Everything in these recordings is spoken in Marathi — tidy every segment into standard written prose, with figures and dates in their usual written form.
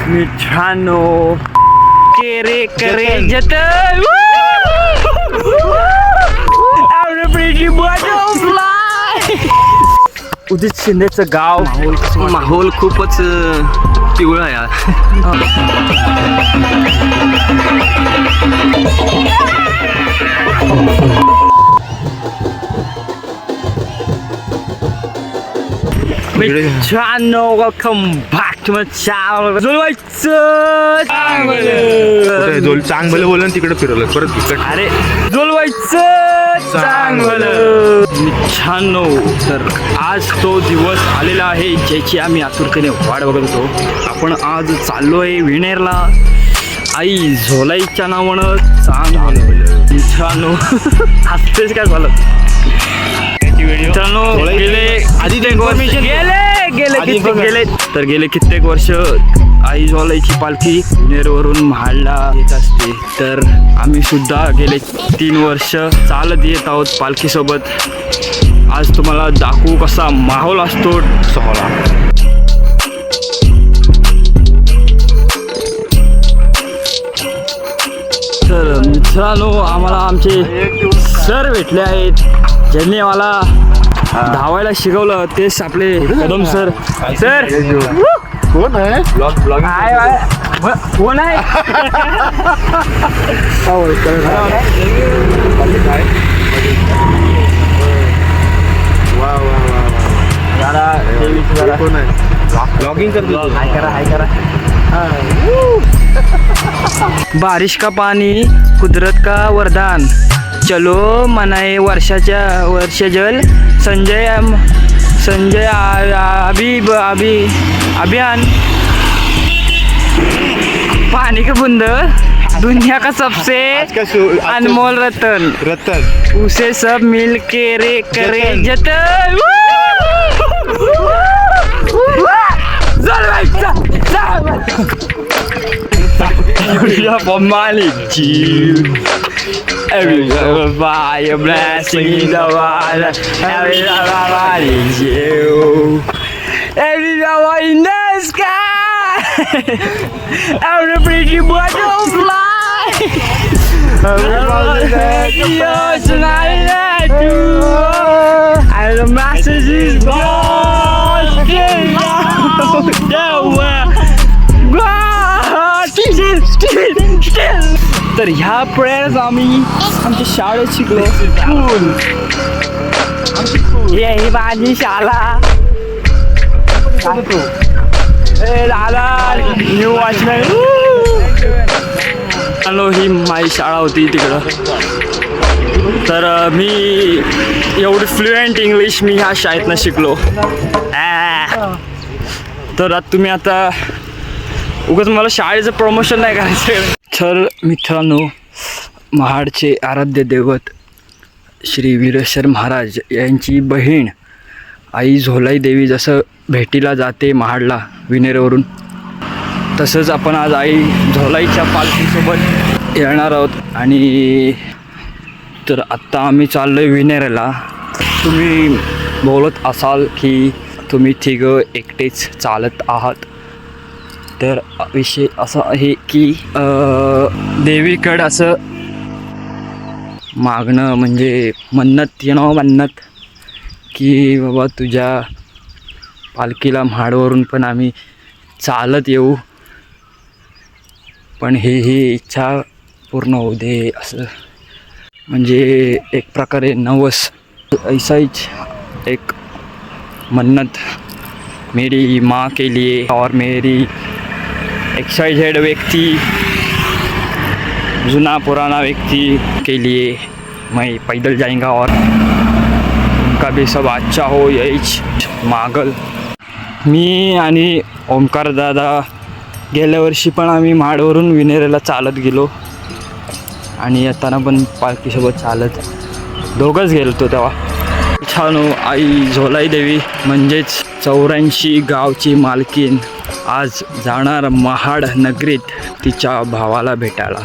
मित्रांनो केरे करे जत उदित शिंदेचं गाव माहोल खूपच पिवळा यार. मित्रांनो welcome back to my channel. चांगलं बोल तिकडे फिरवलं परत. अरे जुळवायचं चांगलं. मित्रांनो तर आज तो दिवस आलेला आहे ज्याची आम्ही आतुरतेने वाट बघत होतो. आपण आज चाललोय विणेरला आई झोलाईच्या नावानं चांगलं. मित्रांनो हसतेच काय झालं मित्रांनो. गेले कित्येक वर्ष आई ज्वालाईची पालखी नेरवरून महाडला येत असते. तर आम्ही सुद्धा गेले 3 वर्ष चालत येत आहोत पालखीसोबत. आज तुम्हाला दाखवू कसा माहोल असतो सोहळा. तर मित्रांनो आम्हाला आमचे सर भेटले आहेत ज्यांनी आम्हाला धावायला शिकवलं. तेच आपले कदम सर. सर कोण आहे? कोण आहे? ब्लॉगिंग करतो. हाय करा. बारिश का पानी कुदरत का वरदान, चलो मनाए वर्ष जल संजय अभियान. पानी का बूंद दुनिया का सबसे अनमोल रतन, उसे सब मिल के रे करे जतन. Everybody a blessing in the water. Everybody is you. Everybody in the sky. Every pretty butterfly. Everybody tonight at you. And the message is gone. Still. तर ह्या प्रेयर्स आम्ही आमच्या शाळेत शिकलो. ही माझी शाळा. दादा न्यू वॉचमॅन. ही माझी शाळा होती तिकडं. तर मी एवढी फ्लुएंट इंग्लिश मी ह्या शाळेतनं शिकलो. तर तुम्ही आता उगाच मला शाळेचं प्रमोशन नाही करायचं. तर मित्रांनो महाडचे आराध्य दैवत श्री वीरेश्वर महाराज यांची बहीण आई झोलाई देवी जसं भेटीला जाते महाडला विनेरवरून, तसंच आपण आज आई झोलाईच्या पालखीसोबत येणार आहोत. आणि तर आत्ता आम्ही चाललो आहे विनेरला. तुम्ही बोलत असाल की तुम्ही तिघं एकटेच चालत आहात. तर विषय असा आहे की देवीकडं असं मागणं म्हणजे मन्नत मन्नत की बाबा तुझ्या पालखीला म्हाडवरून पण आम्ही चालत येऊ, पण ही इच्छा पूर्ण होऊ दे असं. म्हणजे एक प्रकारे नवस ऐसाच एक मन्नत मेरी माँ के लिए और मेरी XYZ व्यक्ति जुना पुराना व्यक्ति के लिए मैं पैदल जाएगा और उनका भी सब अच्छा हो यहीच मागल. मी आणि ओमकार दादा गेल्या वर्षी पण आम्ही महाडवरून विनेरेला चालत गेलो आणि येताना पण पालखीसोबत चालत दोघंच गेलो तेव्हा. छान आई झोलाई देवी म्हणजेच 84 गावची मालकीन आज जाणार महाड नगरीत तिच्या भावाला भेटायला.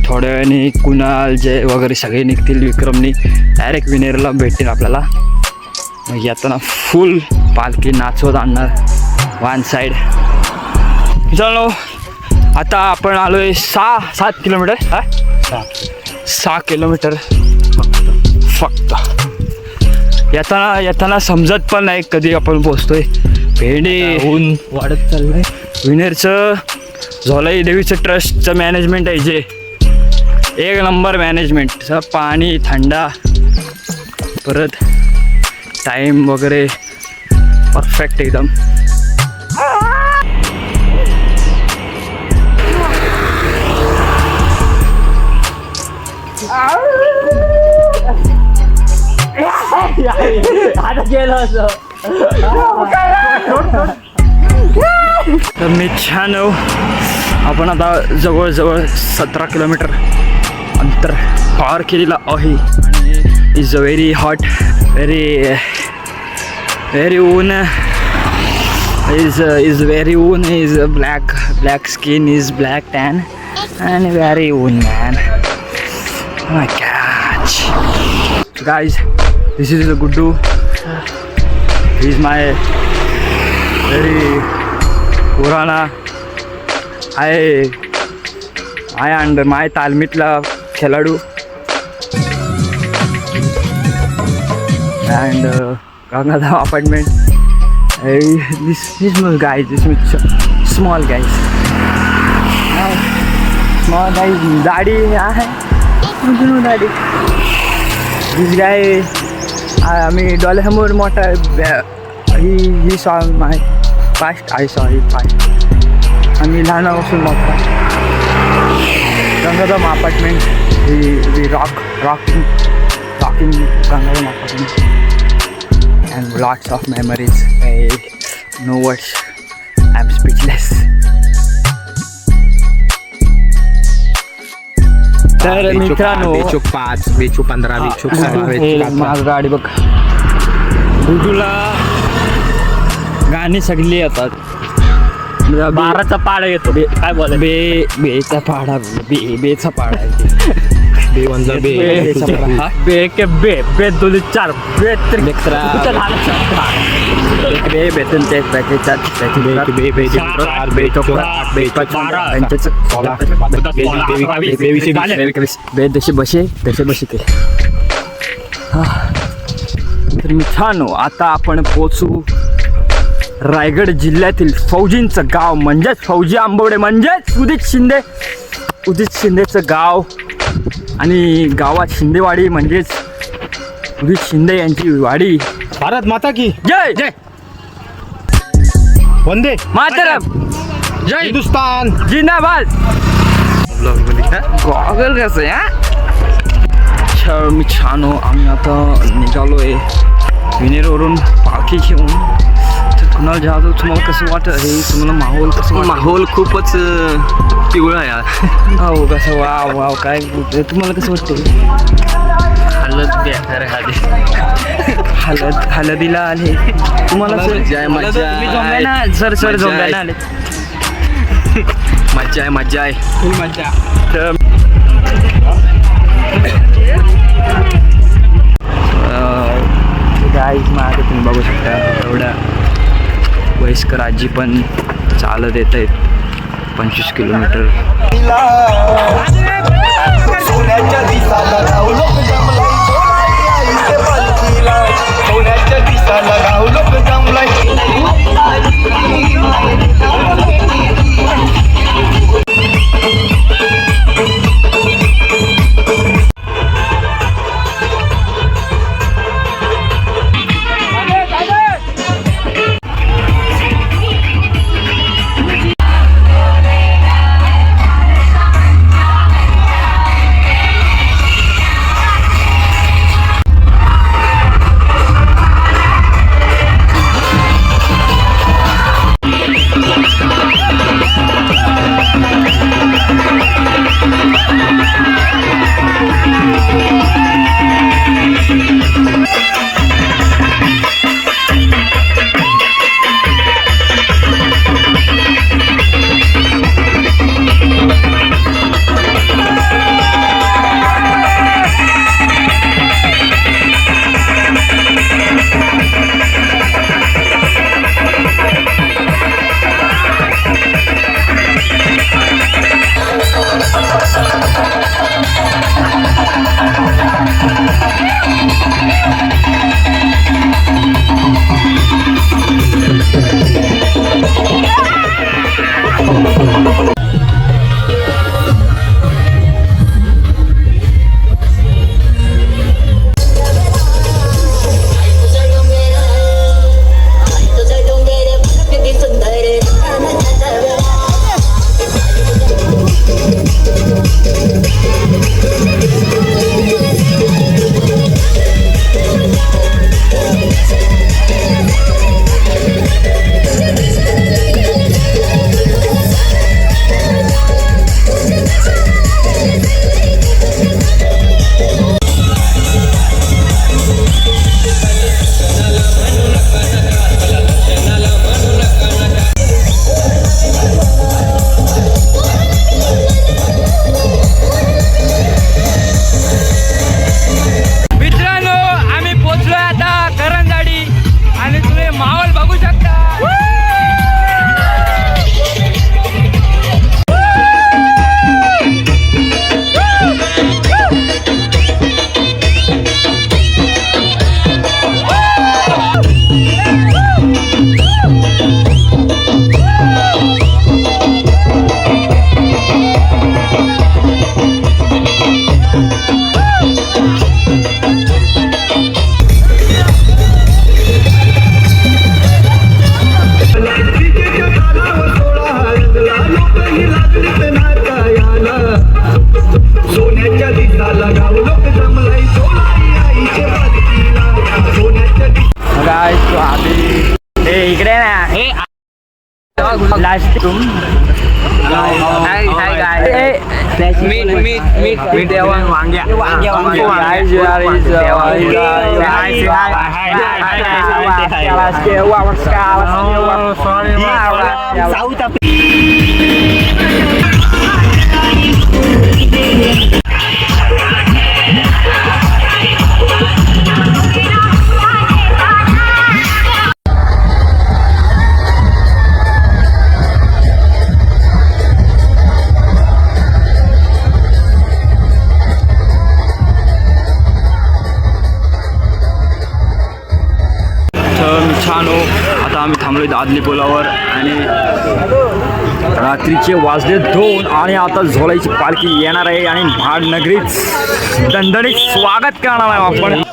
थोड्या वेळाने कुणाल जय वगैरे सगळे निघतील. विक्रमनी डायरेक्ट विनेरला भेटतील आपल्याला. मग येताना फुल पालखी नाचवत आणणार वन साईड. चलो आता आपण आलोय 6-7 किलोमीटर. 6 किलोमीटर फक्त. येताना समजत पण नाही कधी आपण पोचतोय. भेंडे ऊन वाढत चाललंय. विनेरचं झोलाई देवीचं ट्रस्टचं मॅनेजमेंट आहे जे एक नंबर मॅनेजमेंट. पाणी थंडा परत टाईम वगैरे परफेक्ट एकदम. आता गेलं असं. तर मित्रांनो आपण आता जवळजवळ 17 किलोमीटर अंतर पार केलेलं आहे. आणि is a very hot, very ऊन is very ऊन is black skin is black tan and very ऊन man. Oh my gosh. So guys, this is Guddu. He is my very Purana. I and my तालमीतला खेळाडू and Gangada apartment. This guys, small guys. Small guys, daddy आहे. daddy. This guy, आम्ही डोळ्यासमोर मोठा. he saw my past, I saw his past. आम्ही लहानापासून मोठा. Gangadham apartment. we rocking Gangadham apartment. And lots of memories. No words. I'm speechless. तर मित्रांनो, बेचूक 5, बेचूक 15, बेचूक 16, माझ गाडी बघ. गुडूला गाणी सगळी येतात. 12चा पाडा येतो. काय बोला बेचा पाडा. बेचा पाडा आहे. बे के बे 2 4 बे 3 बे बेतन ते बे दशे बसे ते. तर मित्रांनो आता आपण पोचू रायगड जिल्ह्यातील फौजींचं गाव म्हणजेच फौजी आंबवडे म्हणजेच उदित शिंदेचं गाव. आणि गावात शिंदेवाडी म्हणजेच उदित शिंदे यांची वाडी. भारत माता की जय जय. वंदे मातरम. जय हिंदुस्तान जिंदाबाद. गॉगल कसं या. मित्रांनो आम्ही आता निघालोय विनेरवरून पालखी घेऊन. कुणाल जाधव तुम्हाला कसं वाटत हे? तुम्हाला माहोल कसं वाटत? माहोल खूपच पिवळा आहे यार. हो कसं वाव काय तुम्हाला कसं वाटतं? हळदीला आले तुम्हाला सर झोंब्याला आले. मज्जा आहे फुल मज्जा. गाईज मागे तुम्ही बघू शकता एवढ्या वयस्कर आजी पण चालत येत आहेत 25 किलोमीटर. सोन्याच्या दिसाला गाव लोक जमलाय. सोन्याच्या दिसाला गाव लोक जमलाय. गाइस तो अभी इकडे ना लास्ट तुम हाय गाइस मीट वांग्या guys you are is छान हो. आता आम्ही थांबलोय दादली पुलावर आणि रात्रीचे वाजले 2 आणि आता झोलाईची पालखी येणार आहे आणि महाड नगरीत दणदणीत स्वागत करणार आहे आपण.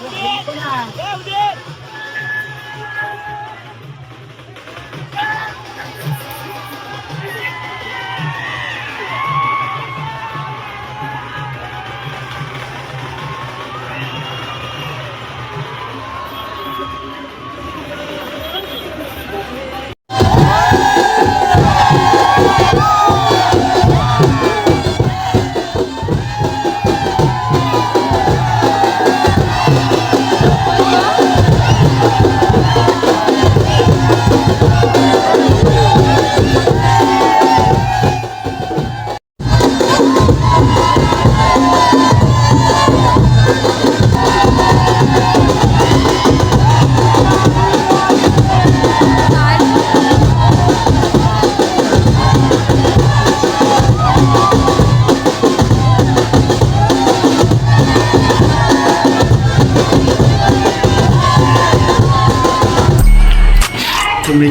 तुम्ही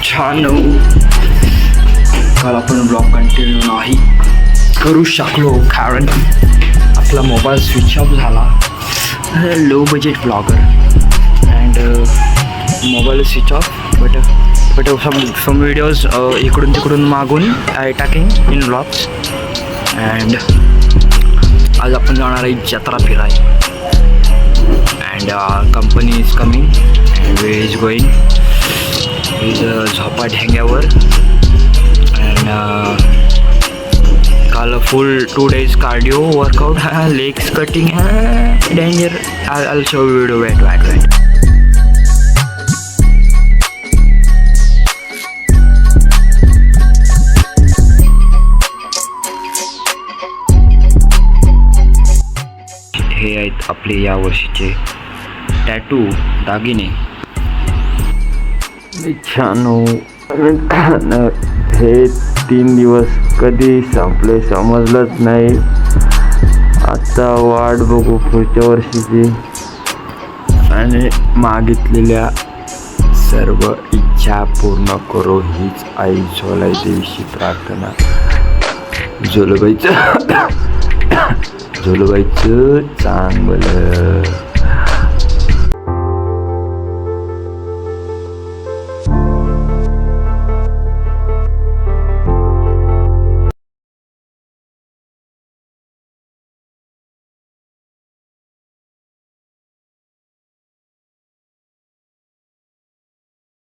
छान हो. काल आपण ब्लॉग कंटिन्यू नाही करू शकलो कारण आपला मोबाईल स्विच ऑफ झाला. Low budget blogger and mobile switch off but some videos इकडून तिकडून मागून I taking in blogs. And आज आपण जाणार आहे जत्रा फिराय and company is coming and way is going is झोपा ढेंग्यावर. अँड काल full 2 days cardio workout legs cutting danger. I show video weight हे आहेत आपले या वर्षीचे टॅटू दागिने. छान हो. हे 3 दिवस कधी संपले समजलंच नाही. आता वाट बघू पुढच्या वर्षीची आणि मागितलेल्या सर्व इच्छा पूर्ण करो हीच आई झोलाई देवीची प्रार्थना. झोलबाईचं चांगलं.